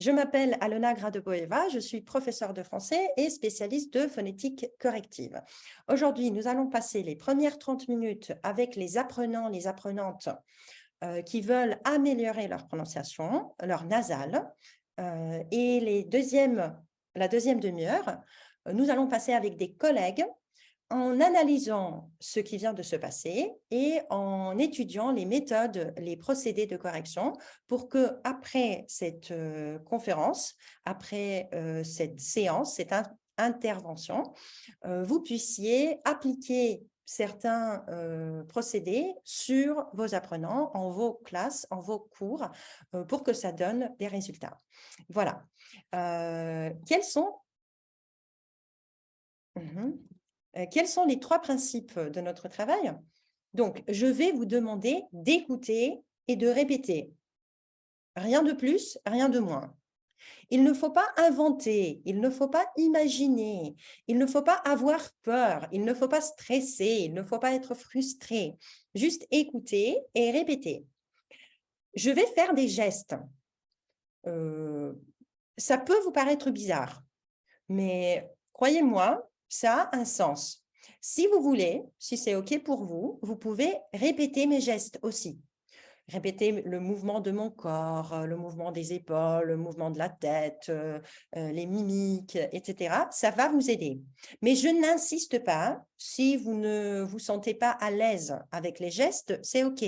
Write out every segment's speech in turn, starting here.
Je m'appelle Alona Gradeboeva, je suis professeure de français et spécialiste de phonétique corrective. Aujourd'hui, nous allons passer les premières 30 minutes avec les apprenants, les apprenantes qui veulent améliorer leur prononciation, leur nasal. Et la deuxième demi-heure, nous allons passer avec des collègues en analysant ce qui vient de se passer et en étudiant les méthodes, les procédés de correction pour que après cette conférence, après cette séance, cette intervention, vous puissiez appliquer certains procédés sur vos apprenants, en vos classes, en vos cours, pour que ça donne des résultats. Voilà. Quels sont les trois principes de notre travail? Donc, je vais vous demander d'écouter et de répéter. Rien de plus, rien de moins. Il ne faut pas inventer, il ne faut pas imaginer, il ne faut pas avoir peur, il ne faut pas stresser, il ne faut pas être frustré. Juste écouter et répéter. Je vais faire des gestes. Ça peut vous paraître bizarre, mais croyez-moi, ça a un sens. Si vous voulez, si c'est OK pour vous, vous pouvez répéter mes gestes aussi. Répéter le mouvement de mon corps, le mouvement des épaules, le mouvement de la tête, les mimiques, etc. Ça va vous aider. Mais je n'insiste pas. Si vous ne vous sentez pas à l'aise avec les gestes, c'est OK.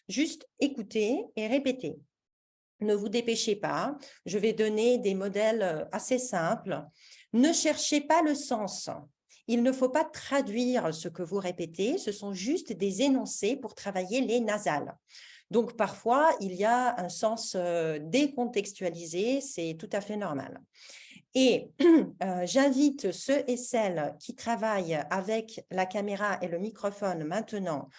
Juste écoutez et répétez. Ne vous dépêchez pas. Je vais donner des modèles assez simples. Ne cherchez pas le sens. Il ne faut pas traduire ce que vous répétez. Ce sont juste des énoncés pour travailler les nasales. Donc, parfois, il y a un sens décontextualisé. C'est tout à fait normal. Et j'invite ceux et celles qui travaillent avec la caméra et le microphone maintenant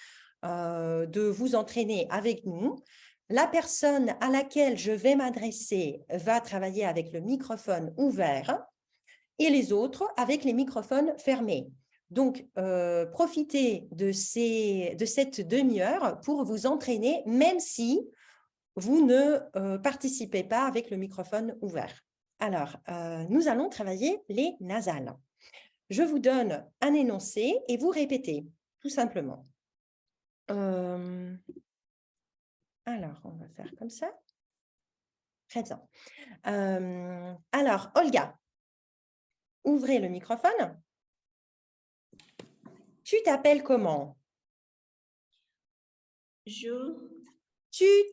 de vous entraîner avec nous. La personne à laquelle je vais m'adresser va travailler avec le microphone ouvert et les autres avec les microphones fermés. Donc, profitez de cette demi-heure pour vous entraîner, même si vous ne participez pas avec le microphone ouvert. Alors, nous allons travailler les nasales. Je vous donne un énoncé et vous répétez, tout simplement. Alors, on va faire comme ça. Très bien. Alors, Olga, ouvrez le microphone. Tu t'appelles comment? Tu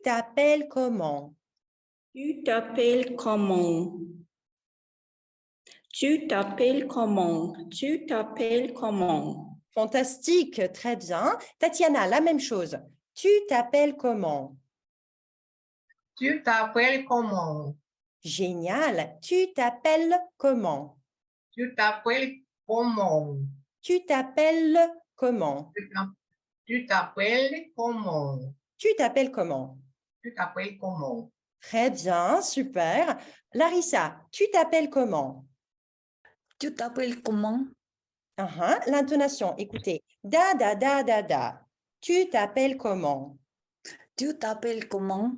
t'appelles comment? Tu t'appelles comment? Tu t'appelles comment? Tu t'appelles comment? Fantastique, très bien. Tatiana, la même chose. Tu t'appelles comment? Tu t'appelles comment? Génial. Tu t'appelles comment? Tu t'appelles comment? Tu t'appelles comment? Tu t'appelles comment? Tu t'appelles comment? Tu t'appelles comment? Très bien, super. Larissa, tu t'appelles comment? Tu t'appelles comment? L'intonation, écoutez. Da, da, da, da, da. Tu t'appelles comment? Tu t'appelles comment?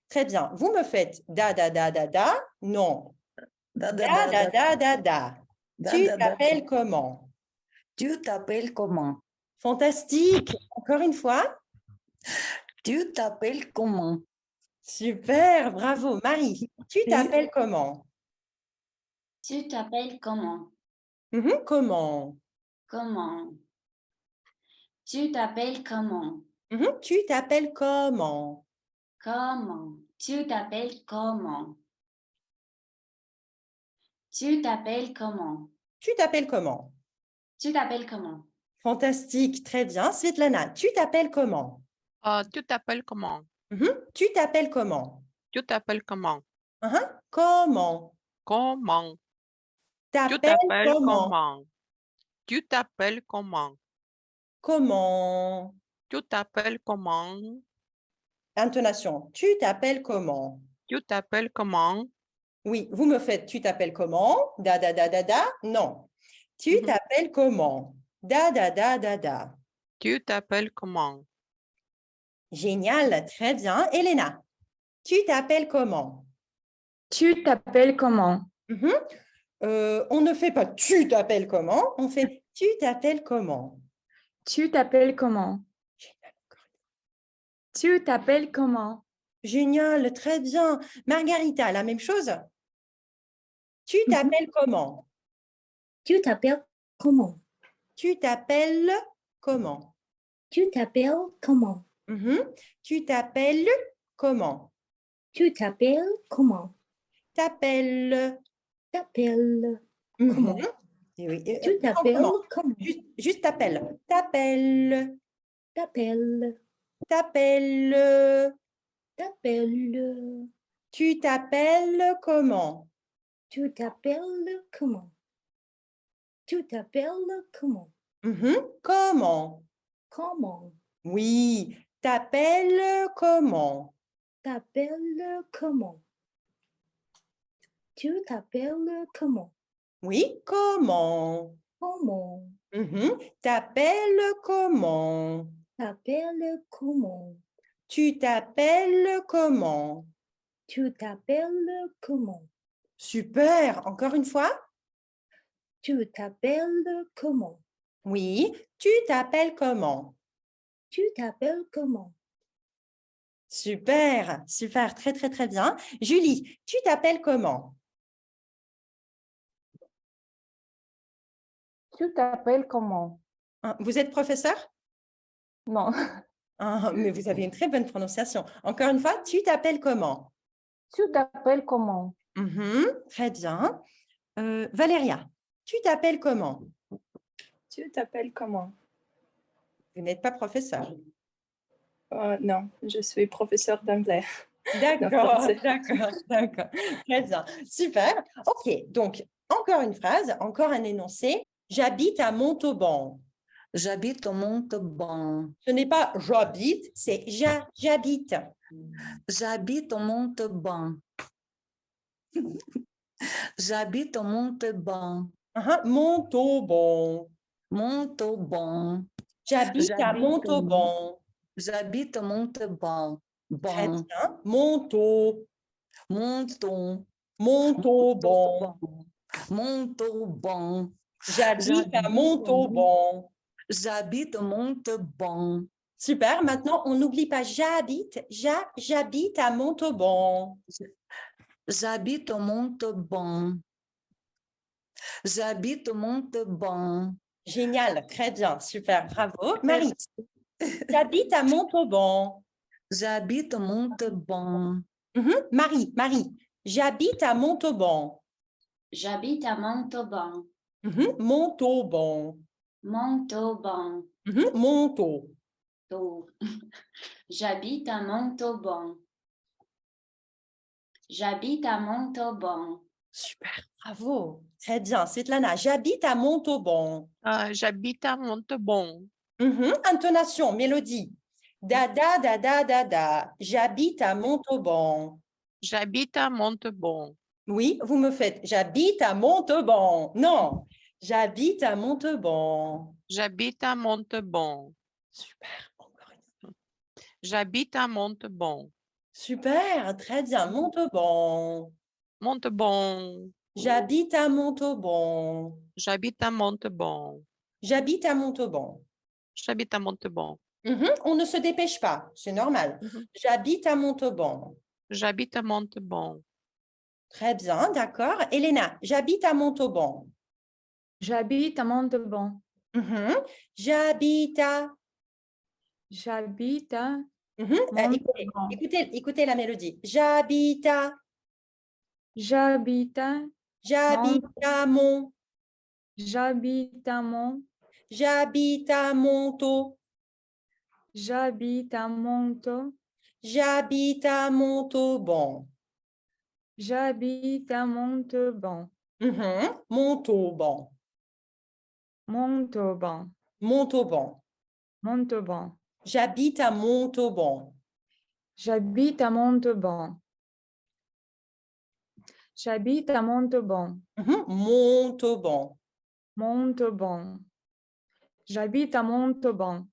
Très bien. Vous me faites da, da, da, da, da. Non. Da, Da, da, da, da, da. Tu t'appelles comment? Tu t'appelles comment? Fantastique. Encore une fois. Tu t'appelles comment? Super, bravo. Marie, tu t'appelles comment? Tu t'appelles comment? Comment? Comment? Tu t'appelles comment? Tu t'appelles comment? Comment? Tu t'appelles comment? Tu t'appelles comment? Tu t'appelles comment? Tu t'appelles comment? Fantastique, très bien. Svetlana, tu t'appelles comment? Tu t'appelles comment? Tu t'appelles comment? Tu t'appelles comment? Comment? Comment? Tu T'appelles t'appelles comment? comment? Tu t'appelles comment? Comment? Tu t'appelles comment? Intonation. Tu t'appelles comment? Tu t'appelles comment? Oui, vous me faites tu t'appelles comment? Da, da, da, da, da. Non. Tu t'appelles comment? Da, da, da, da, da. Tu t'appelles comment? Génial, très bien. Elena, tu t'appelles comment? Tu t'appelles comment? Mhm. On ne fait pas tu t'appelles comment, on fait tu t'appelles comment. Tu t'appelles comment? Tu t'appelles comment? Génial, très bien. Margarita, la même chose? Tu Mhm. t'appelles comment? Tu t'appelles comment? Tu t'appelles comment? Tu t'appelles comment? Mhm. Tu t'appelles comment? Tu t'appelles comment? T'appelles. T'appelles Mhm. comment? Et oui, Tu t'appelles comment? comment? Juste t'appelles. T'appelles. T'appelles. T'appelles. T'appelles. Tu t'appelles comment? Tu t'appelles comment? Tu t'appelles comment? Mhm. Comment? Comment? Oui. T'appelles comment? T'appelles comment? Tu t'appelles comment? Oui. Comment? Comment? Mhm. T'appelles comment? T'appelles comment? Tu t'appelles comment? Tu t'appelles comment? Super. Encore une fois? Tu t'appelles comment? Oui. Tu t'appelles comment? Tu t'appelles comment? Super. Super. Très, très, très bien. Julie, tu t'appelles comment? Tu t'appelles comment? Hein, vous êtes professeur? Non. Ah, mais vous avez une très bonne prononciation. Encore une fois, tu t'appelles comment? Tu t'appelles comment? Mhm, très bien. Valéria, tu t'appelles comment? Tu t'appelles comment? Vous n'êtes pas professeur. Non, je suis professeur d'anglais. D'accord, français. d'accord, d'accord. Très bien. Super. OK, donc, encore une phrase, encore un énoncé. J'habite à Montauban. J'habite au Montauban. Ce n'est pas j'habite, c'est j'habite. J'habite au Montauban. J'habite au Montauban. Montauban. Montauban. J'habite à J'habite au Montauban. J'habite au Montauban. Très Bon. bien. Montaut. Monton. Montauban. Montauban. J'habite à Montauban. J'habite au Montauban. Super. Maintenant, on n'oublie pas j'habite. J'habite à Montauban. J'habite au Montauban. J'habite au Montauban. Génial. Très bien. Super. Bravo. Marie, j'habite à Montauban. J'habite au Montauban. Marie, j'habite à Montauban. J'habite à Montauban. Montauban. Montauban. Montaut. Tau. J'habite à Montauban. J'habite à Montauban. Super. Bravo. Très bien. Svetlana, j'habite à Montauban. J'habite à Montauban. Intonation, mélodie. Da, da, da, da, da, da. J'habite à Montauban. J'habite à Montauban. Oui, vous me faites. J'habite à Montauban. Non, j'habite à Montauban. J'habite à Montauban. Super. Encore une fois. J'habite à Montauban. Super. Très bien. Montauban. Montauban. J'habite à Montauban. J'habite à Montauban. J'habite à Montauban. J'habite à Montauban. On ne se dépêche pas. C'est normal. J'habite à Montauban. J'habite à Montauban. Très bien, d'accord. Elena, j'habite à Montauban. J'habite à Montauban. J'habite à... J'habite à Écoutez, écoutez la mélodie. J'habite à... J'habite à J'habite à Mont... J'habite à J'habite à Montaut. J'habite à Montaut. J'habite à Montauban. J'habite à Montauban. Montauban. Montauban. Montauban. Montauban. J'habite à Montauban. J'habite à Montauban. J'habite à Montauban. Montauban. Montauban. J'habite à Montauban.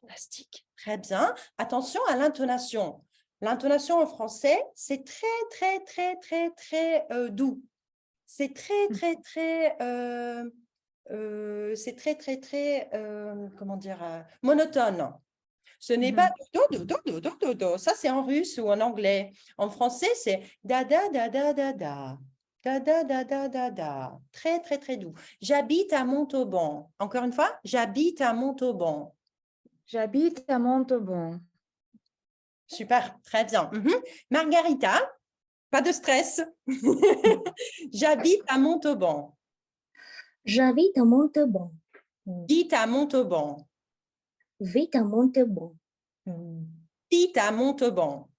Fantastique. Très bien. Attention à l'intonation. L'intonation en français, c'est très doux. C'est très, comment dire, monotone. Ce n'est pas do, do, do, do, do, do, do. Ça, c'est en russe ou en anglais. En français, c'est da, da, da, da, da, da. Da, da, da, da, da, da. Très doux. J'habite à Montauban. Encore une fois, j'habite à Montauban. J'habite à Montauban. Super, très bien. Margarita, pas de stress. J'habite à Montauban. J'habite à Montauban. Dites à Montauban. Vite à Montauban. Dites à Montauban.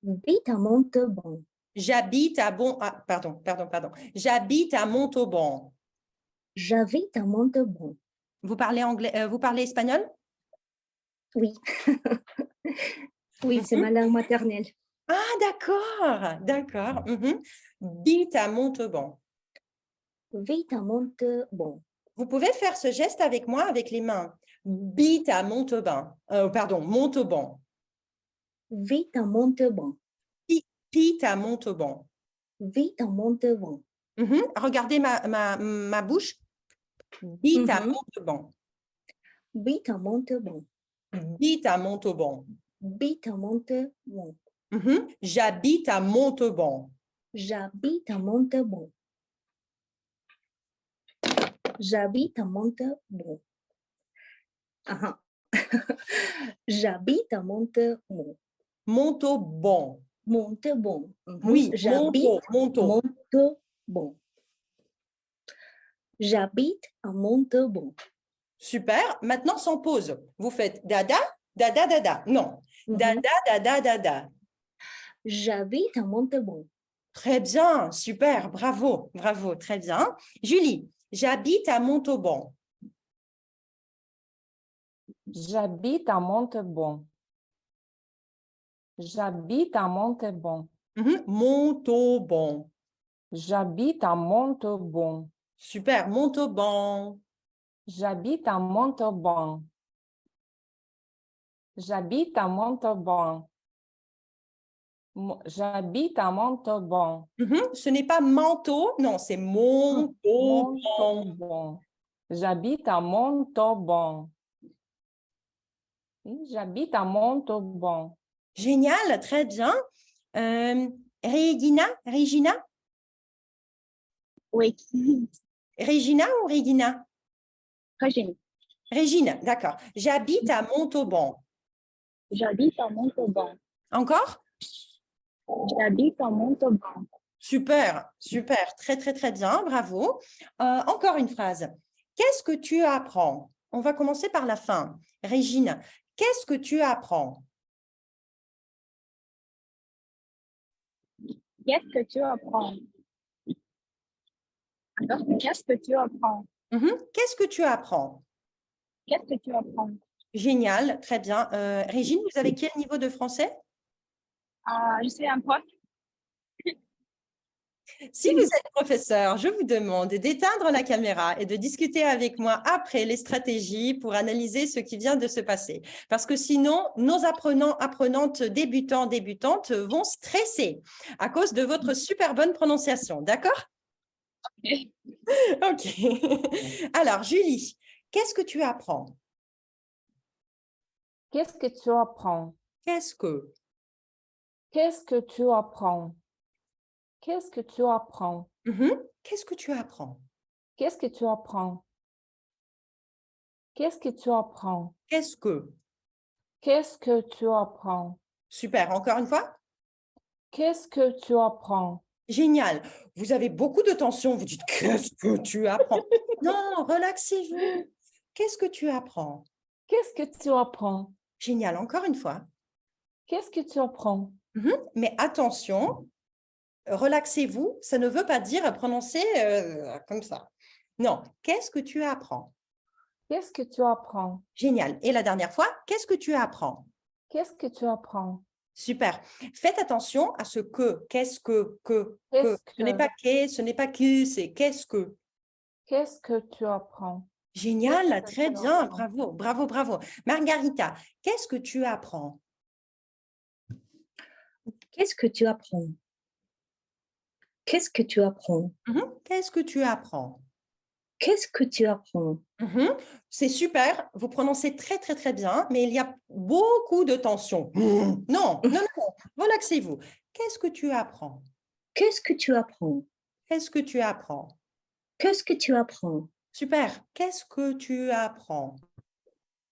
Vite à Montauban. J'habite à pardon. J'habite à Montauban. J'habite à Montauban. Vous parlez anglais, vous parlez espagnol? Oui. Oui, c'est ma langue maternelle. Ah, d'accord. Dites à Montauban. Vite à Montauban. Vous pouvez faire ce geste avec moi avec les mains. Bite à Montauban. Montauban. Vite à Montauban. Pite à Montauban. Vite à Montauban. Regardez ma bouche. Bite à Montauban. Vite à Montauban. Bite à Montauban. Vite à Montauban. J'habite à Montauban. J'habite à Montauban. J'habite à Montauban. J'habite à Montauban. Montauban. Montauban. Oui, j'habite Montauban. Montauban. J'habite à Montauban. Super. Maintenant, sans pause. Vous faites dada, dada, dada. Non. Dada, dada, dada. J'habite à Montauban. Très bien. Super. Bravo. Très bien. Julie, j'habite à Montauban. J'habite à Montauban. J'habite à Montauban. Montauban. J'habite à Montauban. Super. Montauban. J'habite à Montauban. J'habite à Montauban. J'habite à Montauban. Ce n'est pas manteau, non, c'est Montauban. Montauban. J'habite à Montauban. J'habite à Montauban. Génial, très bien. Regina? Oui. Regina ou Regina? Régine. Régine, d'accord. J'habite à Montauban. J'habite à Montauban. Encore? J'habite à Montauban. Super. Très bien, bravo. Encore une phrase. Qu'est-ce que tu apprends? On va commencer par la fin. Régine, qu'est-ce que tu apprends? Qu'est-ce que tu apprends? Alors, qu'est-ce que tu apprends? Qu'est-ce que tu apprends? Qu'est-ce que tu apprends? Génial, très bien. Régine, vous avez quel niveau de français? Je suis un prof. Si vous êtes professeur, je vous demande d'éteindre la caméra et de discuter avec moi après les stratégies pour analyser ce qui vient de se passer. Parce que sinon, nos apprenantes, débutantes vont stresser à cause de votre super bonne prononciation. D'accord? Ok. Alors, Julie, qu'est-ce que tu apprends? Qu'est-ce que tu apprends? Qu'est-ce que? Qu'est-ce que tu apprends? Qu'est-ce que tu apprends? Qu'est-ce que tu apprends? Qu'est-ce que tu apprends? Qu'est-ce que tu apprends? Qu'est-ce que? Qu'est-ce que tu apprends? Super, encore une fois? Qu'est-ce que tu apprends? Génial. Vous avez beaucoup de tension. Vous dites, qu'est-ce que tu apprends? Non, relaxez-vous. Qu'est-ce que tu apprends? Qu'est-ce que tu apprends? Génial, encore une fois. Qu'est-ce que tu apprends? Mais attention, relaxez-vous, ça ne veut pas dire prononcer comme ça. Non, qu'est-ce que tu apprends? Qu'est-ce que tu apprends? Génial. Et la dernière fois, qu'est-ce que tu apprends? Qu'est-ce que tu apprends? Super. Faites attention à ce que, qu'est-ce que. Ce n'est pas que. ce n'est pas que, c'est qu'est-ce que. Qu'est-ce que tu apprends? Génial, très bien, bravo. Margarita, qu'est-ce que tu apprends? Qu'est-ce que tu apprends? Qu'est-ce que tu apprends? Qu'est-ce que tu apprends? Qu'est-ce que tu apprends? C'est super, vous prononcez très, très, très bien, mais il y a beaucoup de tension. Non, non, non, non, relaxez-vous. Qu'est-ce que tu apprends? Qu'est-ce que tu apprends? Qu'est-ce que tu apprends? Qu'est-ce que tu apprends? Super. Qu'est-ce que tu apprends?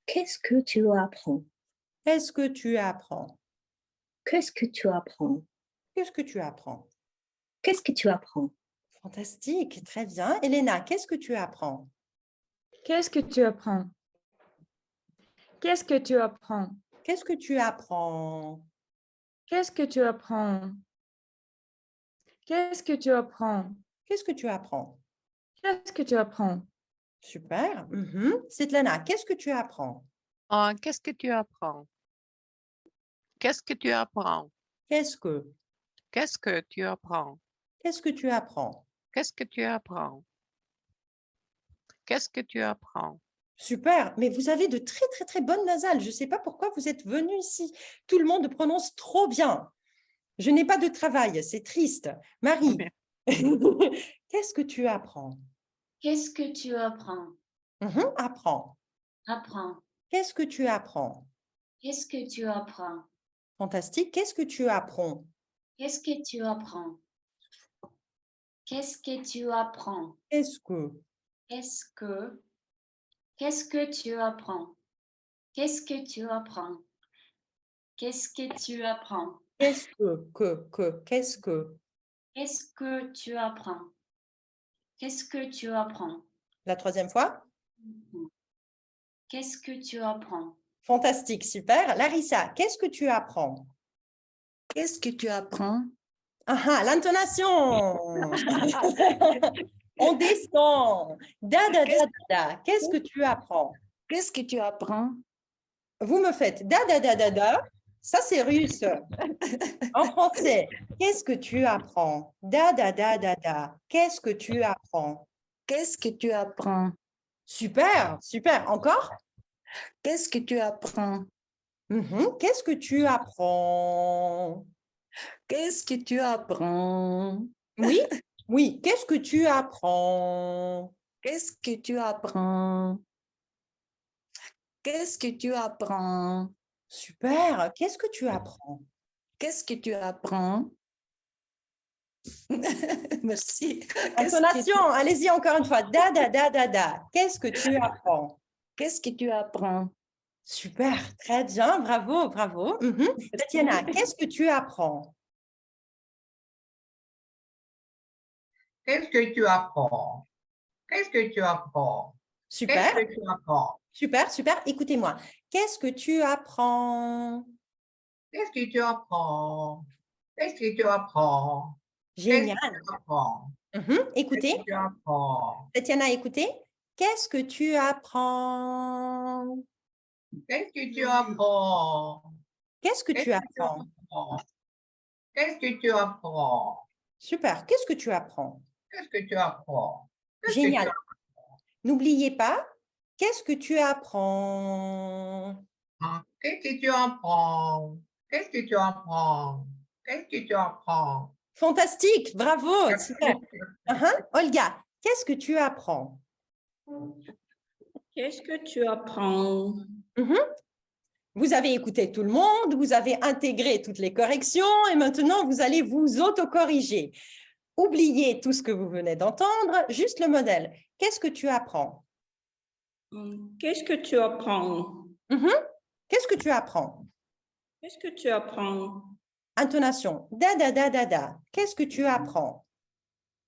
Qu'est-ce que tu apprends? Qu'est-ce que tu apprends? Qu'est-ce que tu apprends? Qu'est-ce que tu apprends? Qu'est-ce que tu apprends? Fantastique, très bien. Elena, qu'est-ce que tu apprends? Qu'est-ce que tu apprends? Qu'est-ce que tu apprends? Qu'est-ce que tu apprends? Qu'est-ce que tu apprends? Qu'est-ce que tu apprends? Qu'est-ce que tu apprends? Qu'est-ce que tu apprends? Super. Svetlana, qu'est-ce que tu apprends? Ah, qu'est-ce que tu apprends? Qu'est-ce que tu apprends? Qu'est-ce que? Qu'est-ce que tu apprends? Qu'est-ce que tu apprends? Qu'est-ce que tu apprends? Qu'est-ce que tu apprends? Super, mais vous avez de très, très, très bonnes nasales. Je ne sais pas pourquoi vous êtes venu ici. Tout le monde prononce trop bien. Je n'ai pas de travail, c'est triste. Marie, qu'est-ce que tu apprends? Qu'est-ce que tu apprends? Apprends. Apprends. Qu'est-ce que tu apprends? Qu'est-ce que tu apprends? Fantastique. Qu'est-ce que tu apprends? Qu'est-ce que tu apprends? Qu'est-ce que tu apprends? Qu'est-ce que? Qu'est-ce que tu apprends? Qu'est-ce que tu apprends? Qu'est-ce que tu apprends? Qu'est-ce que? Qu'est-ce que? Qu'est-ce que tu apprends? Qu'est-ce que tu apprends? La troisième fois? Qu'est-ce que tu apprends? Fantastique, super. Larissa, qu'est-ce que tu apprends? Qu'est-ce que tu apprends? L'intonation. On descend. Da, da, da, da, da. Qu'est-ce que tu apprends? Qu'est-ce que tu apprends? Vous me faites da, da, da, da, da. Ça, c'est russe. En français, qu'est-ce que tu apprends? Da, da, da, da, da. Qu'est-ce que tu apprends? Qu'est-ce que tu apprends? Super, super. Encore? Qu'est-ce que tu apprends? Qu'est-ce que tu apprends? Qu'est-ce que tu apprends? Oui, oui. Qu'est-ce que tu apprends? Qu'est-ce que tu apprends? Qu'est-ce que tu apprends? Super. Qu'est-ce que tu apprends? Qu'est-ce que tu apprends? Merci. Intonation, allez-y encore une fois. Da, da, da, da, da. Qu'est-ce que tu apprends? Qu'est-ce que tu apprends? Super, très bien, bravo, bravo. Tatiana, qu'est-ce que tu apprends? Qu'est-ce que tu apprends? Qu'est-ce que tu apprends? Super, Qu'est-ce que tu apprends? super, super. Écoutez-moi. Qu'est-ce que tu apprends? Qu'est-ce que tu apprends? Qu'est-ce que tu apprends? Génial. Qu'est-ce que tu apprends? Écoutez, Qu'est-ce que tu apprends? Tatiana, écoutez. Qu'est-ce que tu apprends? Qu'est-ce que tu apprends? Qu'est-ce que tu apprends? Qu'est-ce que tu apprends? Super, qu'est-ce que tu apprends? Qu'est-ce que tu apprends? Qu'est-ce que tu Génial. apprends? N'oubliez pas, qu'est-ce que tu apprends? Qu'est-ce que tu apprends? Qu'est-ce que tu apprends? Qu'est-ce que tu apprends? Fantastique, bravo, super. Olga, qu'est-ce que tu apprends? Qu'est-ce que tu apprends? Vous avez écouté tout le monde, vous avez intégré toutes les corrections et maintenant vous allez vous auto-corriger. Oubliez tout ce que vous venez d'entendre, juste le modèle. Qu'est-ce que tu apprends? Qu'est-ce que tu apprends? Qu'est-ce que tu apprends? Qu'est-ce que tu apprends? Intonation. Da, da, da, da, da. Qu'est-ce que tu apprends?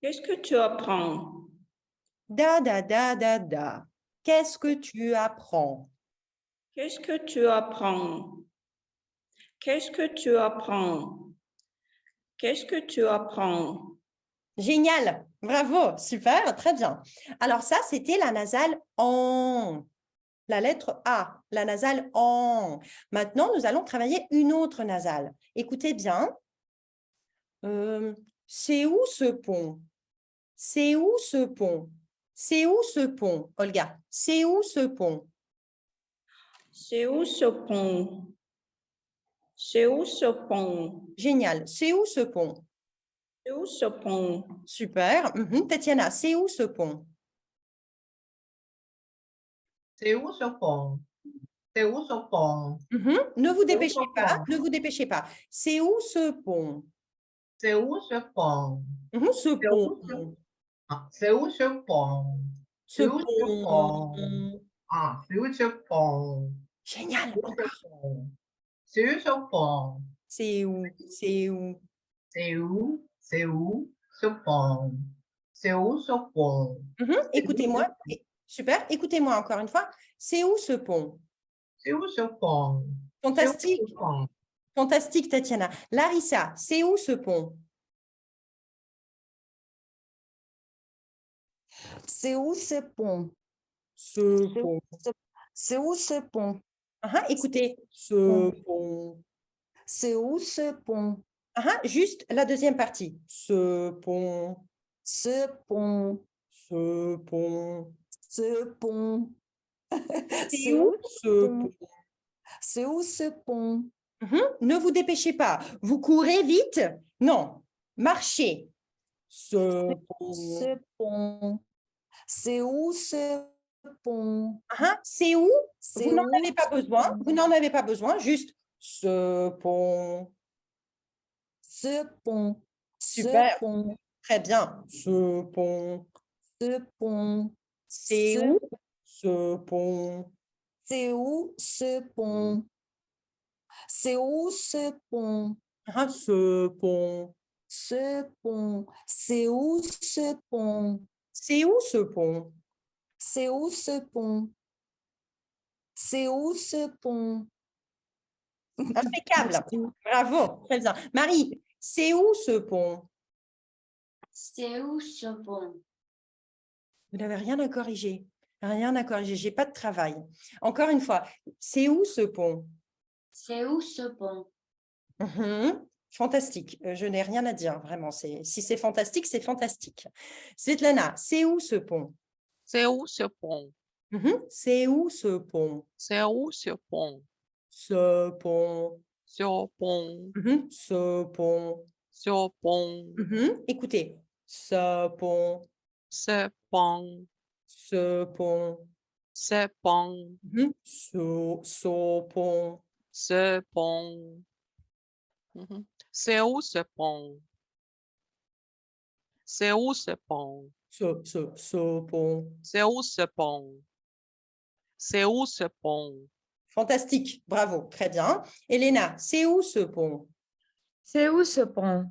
Qu'est-ce que tu apprends? Da, da, da, da, da. Qu'est-ce que tu apprends? Qu'est-ce que tu apprends? Qu'est-ce que tu apprends? Qu'est-ce que tu apprends? Génial, bravo, super, très bien. Alors ça, c'était la nasale en, la lettre A, la nasale en. Maintenant, nous allons travailler une autre nasale. Écoutez bien. C'est où ce pont? C'est où ce pont? C'est où ce pont, Olga? C'est où ce pont? C'est où ce pont? C'est où ce pont? Génial. C'est où ce pont? C'est où ce pont? Super. Tatiana, c'est où ce pont? C'est où ce pont? C'est où ce pont? Ne vous dépêchez ce pas, pont? ne vous dépêchez pas. C'est où ce pont? C'est où ce pont? Ce C'est pont. où ce- Ah, c'est où ce pont? Ce C'est où ce pont. pont? Ah, c'est où ce pont? Génial. Où ce pont? C'est où ce pont? C'est où? C'est où? C'est où? C'est où ce pont? C'est où ce pont? Écoutez-moi. Super. Écoutez-moi encore une fois. C'est où ce pont? C'est où ce pont? Fantastique. C'est où ce pont? Fantastique, Tatiana. Larissa, c'est où ce pont? C'est où ce pont? Ce pont. C'est où ce pont? Écoutez, ce pont. C'est où ce pont? Juste la deuxième partie. Ce pont. Ce pont. Ce pont. Ce pont. C'est où ce pont? C'est où ce pont? Ne vous dépêchez pas. Vous courez vite? Non. Marchez. Ce pont. Ce pont. C'est où ce pont? C'est où? C'est Vous n'en où avez pas ce besoin. pont? Vous n'en avez pas besoin. Juste ce pont. Ce pont. Super. Ce pont. Très bien. Ce pont. Ce pont. C'est Ce- où ce pont? C'est où ce pont? C'est où ce pont? Ce pont. Ce pont. C'est où ce pont? C'est où ce pont? C'est où ce pont? C'est où ce pont? Impeccable. Bravo. Très bien. Marie, c'est où ce pont? C'est où ce pont? Vous n'avez rien à corriger. Rien à corriger. J'ai pas de travail. Encore une fois, c'est où ce pont? C'est où ce pont? Fantastique. Je n'ai rien à dire, vraiment. Si c'est fantastique, c'est fantastique. Svetlana, c'est où ce pont? C'est où ce pont? C'est où ce pont? C'est où ce pont? Ce pont. Ce pont. Ce pont. Ce pont. Écoutez, ce pont. Ce pont. Ce pont. Ce pont. Ce pont. Ce pont. C'est où ce pont? C'est où ce pont? Ce pont. C'est où ce pont? C'est où ce pont? Fantastique, bravo, très bien. Elena, c'est où ce pont? C'est où ce pont?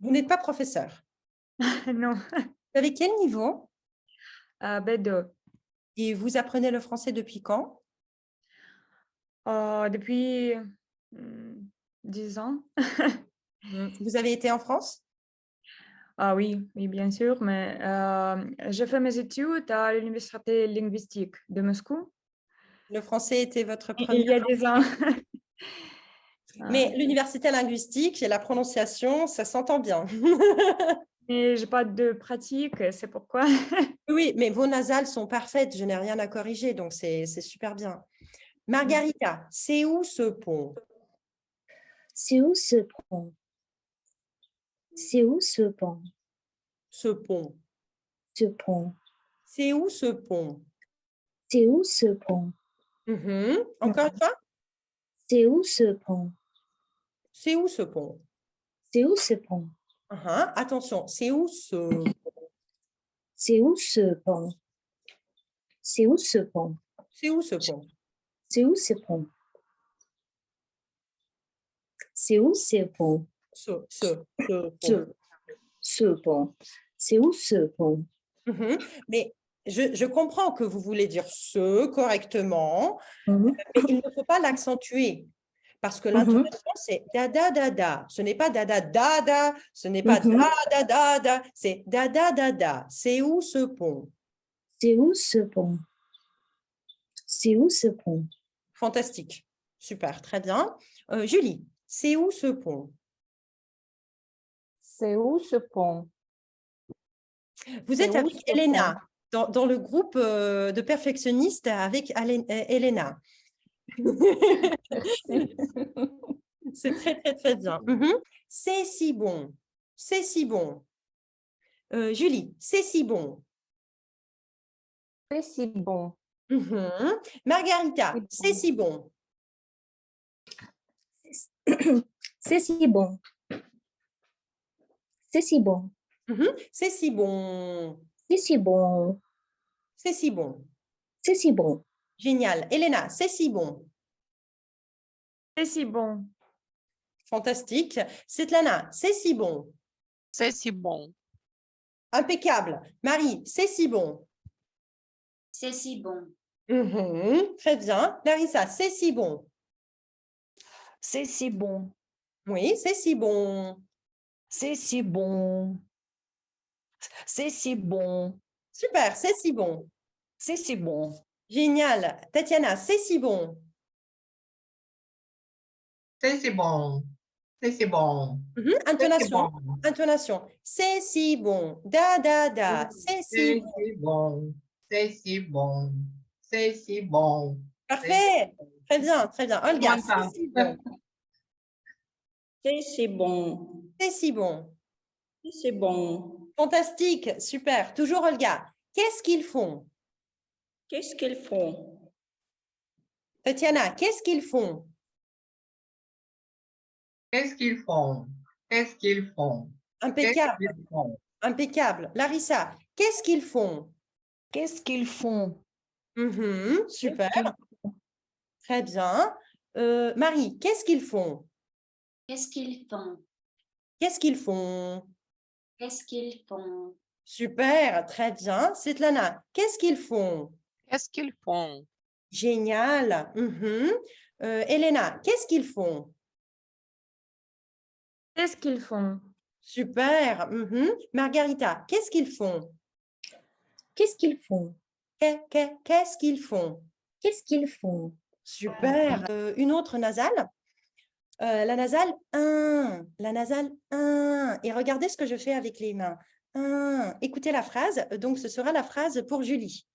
Vous n'êtes pas professeur. Non, Vous avez quel niveau? B2. Et vous apprenez le français depuis quand? Depuis 10 ans. Vous avez été en France? Ah oui, oui, bien sûr, mais j'ai fait mes études à l'Université linguistique de Moscou. Le français était votre Il première y a 10 ans. Mais l'université linguistique et la prononciation, ça s'entend bien. Et j'ai pas de pratique, c'est pourquoi. Oui, mais vos nasales sont parfaites, je n'ai rien à corriger, donc c'est super bien. Margarita, c'est où ce pont? C'est où ce pont? C'est où ce pont? Ce pont. Ce pont. C'est où ce pont? C'est où ce pont? Encore une fois? C'est où ce pont? C'est où ce pont? C'est où ce pont? Attention, c'est où ce... C'est où ce pont? C'est où ce pont? C'est où ce pont? C'est où ce pont? C'est où ce pont? Ce pont. Ce pont. C'est où ce pont? Mais je comprends que vous voulez dire ce correctement, mais il ne faut pas l'accentuer. Parce que l'intonation, c'est da-da, da-da. Ce n'est pas da-da, da-da. Ce n'est pas da-da, da-da. C'est da-da, da-da. C'est où ce pont? C'est où ce pont? C'est où ce pont? Fantastique. Super, très bien. Julie, c'est où ce pont? C'est où ce pont? Vous êtes avec Elena, dans le groupe de perfectionnistes avec Elena. C'est très, très, très bien. C'est si bon. C'est si bon. Julie, c'est si bon. C'est si bon. Margarita, c'est bon. si bon. C'est si bon. C'est si bon. C'est si bon. C'est si bon. C'est si bon. C'est si bon. Génial. Elena, c'est si bon. C'est si bon. Fantastique. Svetlana, c'est si bon. C'est si bon. Impeccable. Marie, c'est si bon. C'est si bon. Très bien. Larissa, c'est si bon. C'est si bon. Oui, c'est si bon. C'est si bon. C'est si bon. Super, c'est si bon. C'est si bon. Génial. Tatiana, c'est si bon. C'est si bon. C'est si bon. Intonation. bon. Intonation. C'est si bon. Da, da, da. C'est si C'est bon. si bon. C'est si bon. C'est si bon. Parfait. Très bien, très bien. Olga, Content. c'est si bon. C'est si bon. C'est si bon. C'est bon. Fantastique. Super. Toujours Olga. Qu'est-ce qu'ils font? Qu'est-ce qu'ils font? Tatiana, qu'est-ce qu'ils font? Qu'est-ce qu'ils font? Qu'est-ce qu'ils font? Impeccable. Qu'est-ce qu'ils font? Impeccable. Larissa, qu'est-ce qu'ils font? Qu'est-ce qu'ils font? Super. Très bien. Marie, qu'est-ce qu'ils font? Qu'est-ce qu'ils font? Qu'est-ce qu'ils font? Qu'est-ce qu'ils font? Super, très bien. Svetlana, qu'est-ce qu'ils font? Qu'est-ce qu'ils font? Génial. Elena, qu'est-ce qu'ils font? Qu'est-ce qu'ils font? Super. Margarita, qu'est-ce qu'ils font? Qu'est-ce qu'ils font? Qu'est-ce qu'ils font? Qu'est-ce qu'ils font? Super. Une autre nasale. La nasale 1. La nasale 1. Et regardez ce que je fais avec les mains. 1. Écoutez la phrase. Donc, ce sera la phrase pour Julie.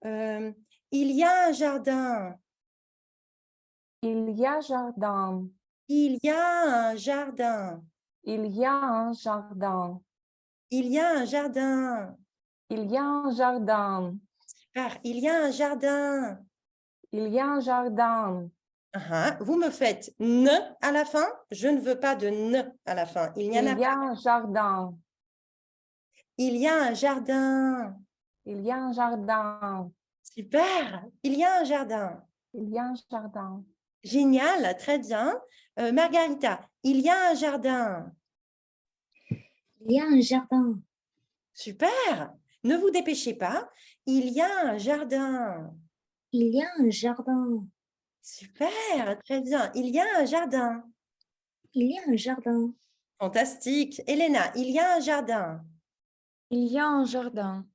Il y a un jardin. Il y a jardin. Il y a un jardin. Il y a un jardin. Il y a un jardin. Il y a un jardin. Super. Il y a un jardin. Il y a un jardin. Vous me faites ne à la fin. Je ne veux pas de ne à la fin. Il n'y en a Il y a pas. un jardin. Il y a un jardin. Il y a un jardin. Super. Il y a un jardin. Il y a un jardin. Génial. Très bien. Margarita, il y a un jardin. Il y a un jardin. Super. Ne vous dépêchez pas. Il y a un jardin. Il y a un jardin. Super. Très bien. Il y a un jardin. Il y a un jardin. Fantastique. Elena, il y a un jardin. Il y a un jardin.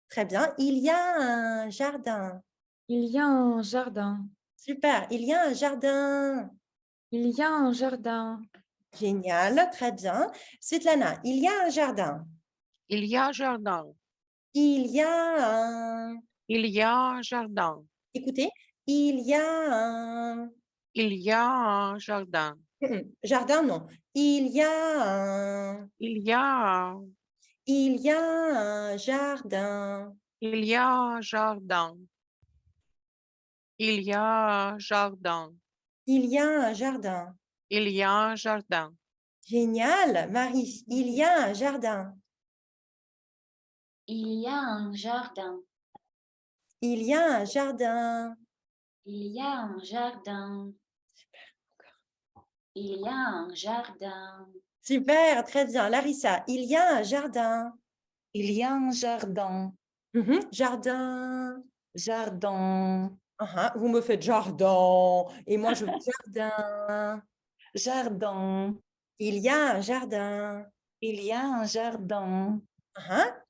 Très bien. Il y a un jardin. Il y a un jardin. Super. Il y a un jardin. Il y a un jardin. Génial. Très bien. Svetlana, il y a un jardin. Il y a un jardin. Il y a un... Il y a un jardin. Écoutez. Il y a un... Il y a un jardin. Jardin, non. Il y a un... Il y a un... Il y a un jardin. Il y a un jardin. Il y a un jardin. Il y a un jardin. Il y a un jardin. Génial, Marie. Il y a un jardin. Il y a un jardin. Il y a un jardin. Il y a un jardin. Il y a un jardin. Super, très bien. Larissa, il y a un jardin. Il y a un jardin. Jardin. Jardin. Vous me faites jardin. Et moi, je veux jardin. Jardin. Il y a un jardin. Il y a un jardin.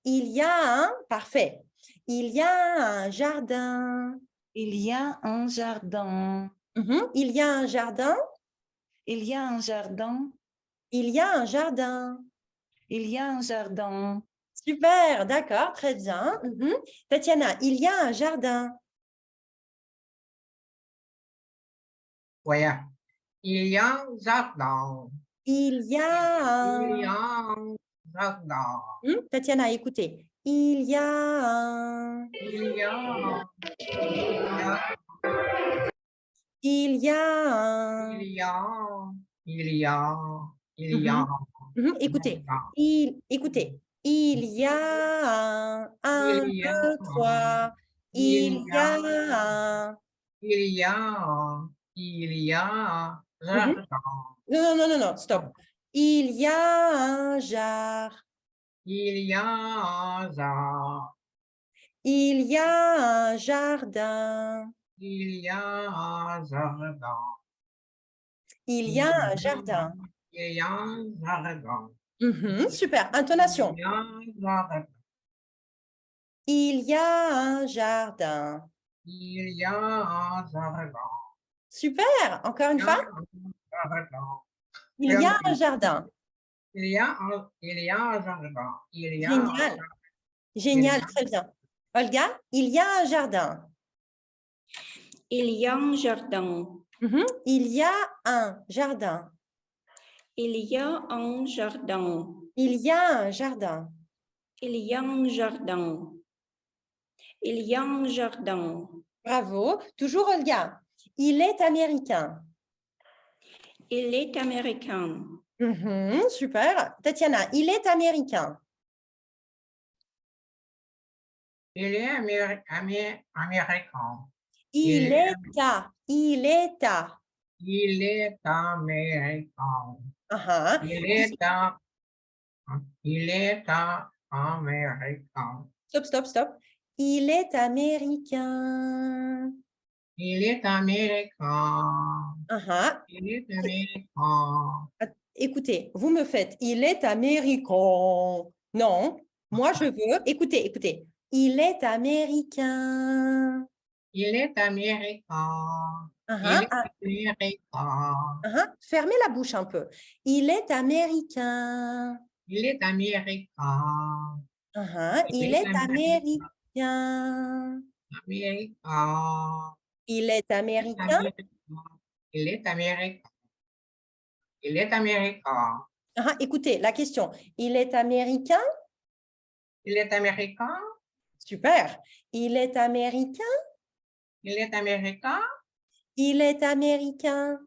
Il y a un... Parfait. Il y a un jardin. Il y a un jardin. Il y a un jardin. Il y a un jardin. Il y a un jardin. Il y a un jardin. Super, d'accord, très bien. Tatiana, il y a un jardin. Voyons. Il y a un jardin. Il y a Il y un... a un jardin. Tatiana, écoutez. Il y a un... Il y a, Il y a un... il y a, il y a, il y a. Écoutez. Écoutez. Il y a un, Il y a 2, 3. Il y a un... il y a, il y a jardin. Non, stop. Il y a un jar. Il y a un jardin. Il y a un jardin. Il y a un jardin. Il y a un jardin. Il y a un jardin. Super. Intonation. Il y a un jardin. Il y a un jardin. Il y a un jardin. Super. Encore une fois. Il y a un jardin. Il y a un jardin. Il y a Génial. Génial. Très bien. Olga, il y a un jardin. Il y a un jardin. Il y a un jardin. Il y a un jardin. Il y a un jardin. Il y a un jardin. Il y a un jardin. Bravo. Toujours Olga. Il est américain. Il est américain. Super. Tatiana, il est américain. Il est américain. Il est à. Il est américain. Il est américain. Stop. Il est américain. Il est américain. Il est américain. Écoutez, vous me faites, il est américain. Non, moi je veux, écoutez. Il est américain. Il est américain. Il est américain. Fermez la bouche un peu. Il est américain. Il est américain. Il est américain. Américain. Il est américain. Il est américain. Il est américain. Écoutez, la question. Il est américain? Il est américain. Super. Il est américain? Il est américain. Il est américain.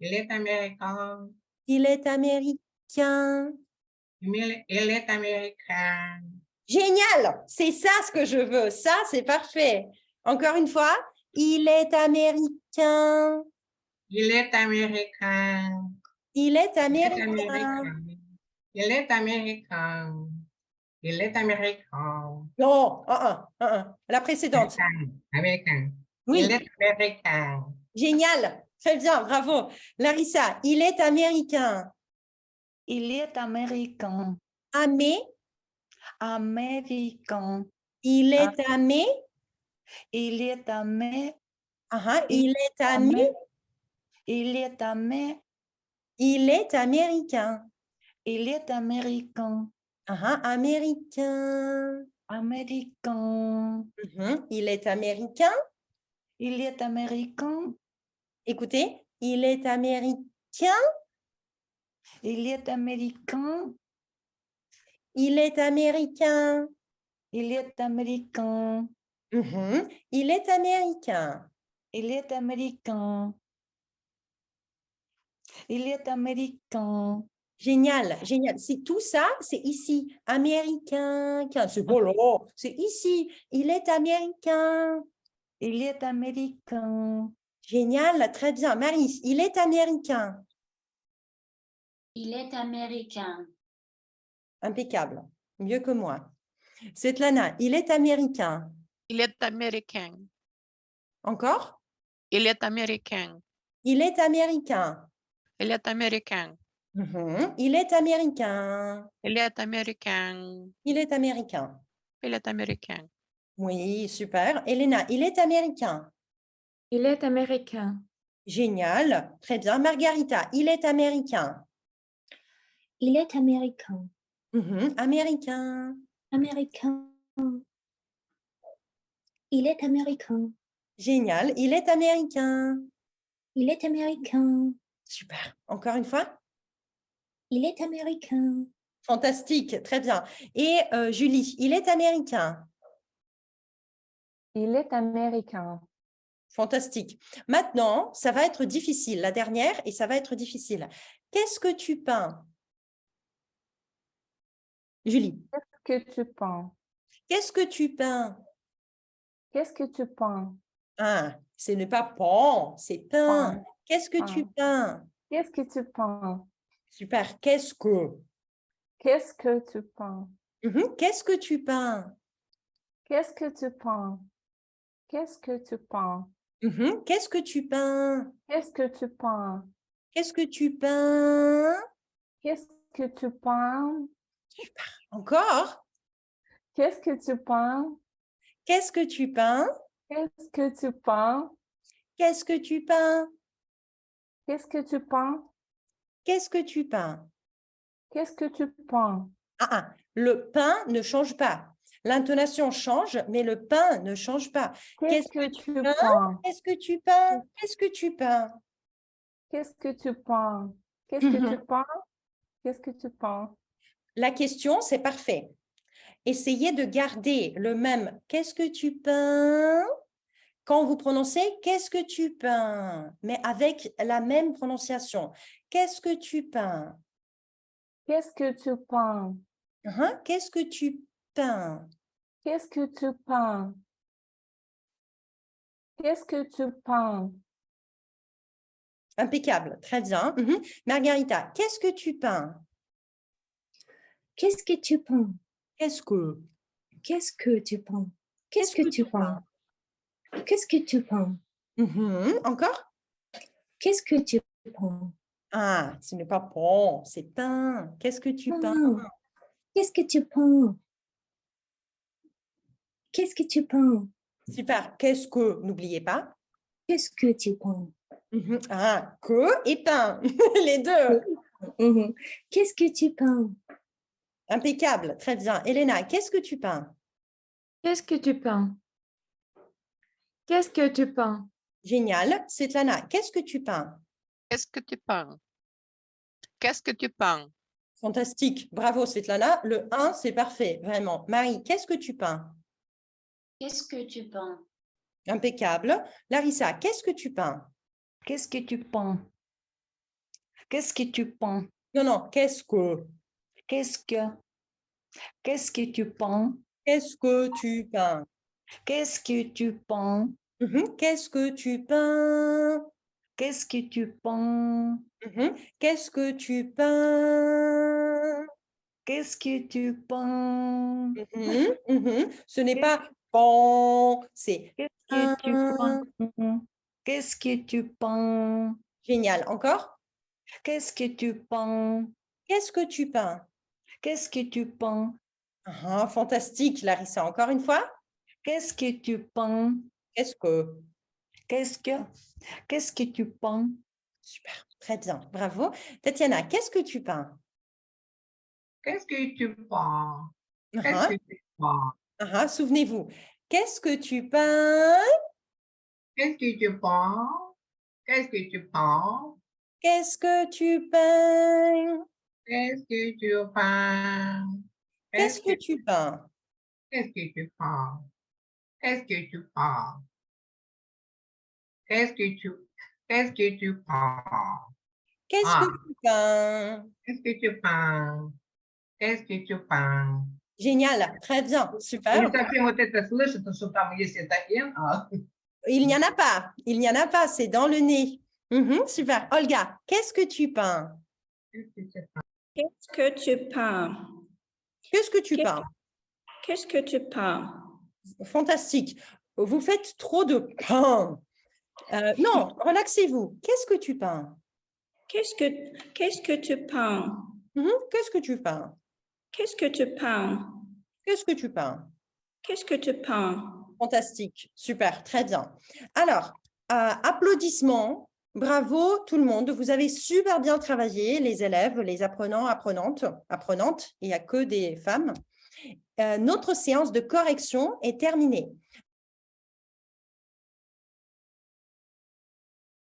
Il est américain. Il est américain. Il est américain. Génial. C'est ça ce que je veux. Ça, c'est parfait. Encore une fois. Il est américain. Il est américain. Il est américain. Il est américain. Il est américain. Non, la précédente. Américain. Oui. Il est américain. Génial. Très bien, bravo. Larissa, il est américain. Il est américain. Américain. Il est amé. Il est amé. Il est amé. Il est amé. Il est américain. Il est américain. Américain. Américain. Il est américain. Il est américain. Écoutez, il est américain. Il est américain. Il est américain. Il est américain. Il est américain. Il est américain. Il est américain. Génial, génial. C'est tout ça, c'est ici. Américain. C'est beau là. C'est ici. Il est américain. Il est américain. Génial, très bien. Marie, il est américain. Il est américain. Impeccable. Mieux que moi. Svetlana, il est américain. Il est américain. Encore? Il est américain. Il est américain. Il est américain. Il est américain. Il est américain. Il est américain. Il est américain. Oui, super. Elena, il est américain. Il est américain. Génial. Très bien. Margarita, il est américain. Il est américain. Américain. Américain. Il est américain. Génial. Il est américain. Il est américain. Super. Encore une fois. Il est américain. Fantastique, très bien. Et Julie, il est américain. Il est américain. Fantastique. Maintenant, ça va être difficile. La dernière, et ça va être difficile. Qu'est-ce que tu peins? Julie. Qu'est-ce que tu peins? Qu'est-ce que tu peins? Qu'est-ce que tu peins? Ah, ce n'est pas peint, c'est peint. Peint. Qu'est-ce que tu peins? Qu'est-ce que tu peins? Super. Qu'est-ce que? Qu'est-ce que tu peins? Qu'est-ce que tu peins? Qu'est-ce que tu peins? Qu'est-ce que tu peins? Qu'est-ce que tu peins? Qu'est-ce que tu peins? Qu'est-ce que tu peins? Qu'est-ce que tu peins? Super. Encore? Qu'est-ce que tu peins? Qu'est-ce que tu peins? Qu'est-ce que tu peins? Qu'est-ce que tu peins? Qu'est-ce que tu peins? Qu'est-ce que tu peins? Qu'est-ce que tu peins? Le pain ne change pas. L'intonation change, mais le pain ne change pas. Qu'est-ce que tu peins? Qu'est-ce que tu peins? Qu'est-ce que tu peins? Qu'est-ce que tu peins? Qu'est-ce que tu peins? Qu'est-ce que tu peins? La question, c'est parfait. Essayez de garder le même « qu'est-ce que tu peins ?» quand vous prononcez « qu'est-ce que tu peins ?» mais avec la même prononciation. Qu'est-ce que tu peins? Qu'est-ce que tu peins? Qu'est-ce que tu peins? Qu'est-ce que tu peins? Qu'est-ce que tu peins? Impeccable, très bien. Margarita, qu'est-ce que tu peins? Qu'est-ce que tu peins? Qu'est-ce que? Qu'est-ce que tu peins? Qu'est-ce que tu peins? Qu'est-ce que tu peins? Encore? Qu'est-ce que tu peins? Ah, ce n'est pas peint, c'est peint. Qu'est-ce que tu peins? Qu'est-ce que tu peins? Qu'est-ce que tu peins? Super. Qu'est-ce que? N'oubliez pas. Qu'est-ce que tu peins? Ah, que et peint. Les deux. Qu'est-ce que tu peins? Impeccable. Très bien. Elena, qu'est-ce que tu peins? Qu'est-ce que tu peins? Qu'est-ce que tu peins? Génial. Svetlana, qu'est-ce que tu peins? Qu'est-ce que tu peins? Qu'est-ce que tu peins? Fantastique. Bravo, Svetlana. Le 1, c'est parfait. Vraiment. Marie, qu'est-ce que tu peins? Qu'est-ce que tu peins? Impeccable. Larissa, qu'est-ce que tu peins? Qu'est-ce que tu peins? Qu'est-ce que tu peins? Non, qu'est-ce que? Qu'est-ce que tu peins? Qu'est-ce que tu peins? Qu'est-ce que tu peins? Qu'est-ce que tu peins? Qu'est-ce que tu peins? Qu'est-ce que tu peins? Qu'est-ce que tu peins? Ce n'est pas bon, c'est qu'est-ce que tu peins? Qu'est-ce que tu peins? Génial. Encore? Qu'est-ce que tu peins? Qu'est-ce que tu peins? Qu'est-ce que tu peins? Fantastique, Larissa. Encore une fois? Qu'est-ce que tu peins? Qu'est-ce que? Qu'est-ce que tu peins? Super, très bien. Bravo. Tatiana, qu'est-ce que tu peins? Qu'est-ce que tu peins? Qu'est-ce que tu peins? Souvenez-vous. Qu'est-ce que tu peins? Qu'est-ce que tu peins? Qu'est-ce que tu peins? Qu'est-ce que tu peins? Qu'est-ce que tu peins? Qu'est-ce que tu peins? Qu'est-ce que tu peins? Qu'est-ce que tu peins? Qu'est-ce que tu peins? Qu'est-ce que tu peins? Qu'est-ce que tu peins? Qu'est-ce que tu peins? Génial, très bien, super. Не совсем вот это слышится, что там есть это «н». Il n'y en a pas, c'est dans le nez. Super. Olga, qu'est-ce que tu peins? Qu'est-ce que tu peins? Qu'est-ce que tu peins? Qu'est-ce que tu peins? Fantastique. Vous faites trop de pain. Non, relaxez-vous. Qu'est-ce que tu peins? Qu'est-ce que tu peins? Qu'est-ce que tu peins? Qu'est-ce que tu peins? Qu'est-ce que tu peins? Qu'est-ce que tu peins? Fantastique, super, très bien. Alors, applaudissements, bravo tout le monde. Vous avez super bien travaillé, les élèves, les apprenants, apprenantes. Il n'y a que des femmes. Notre séance de correction est terminée.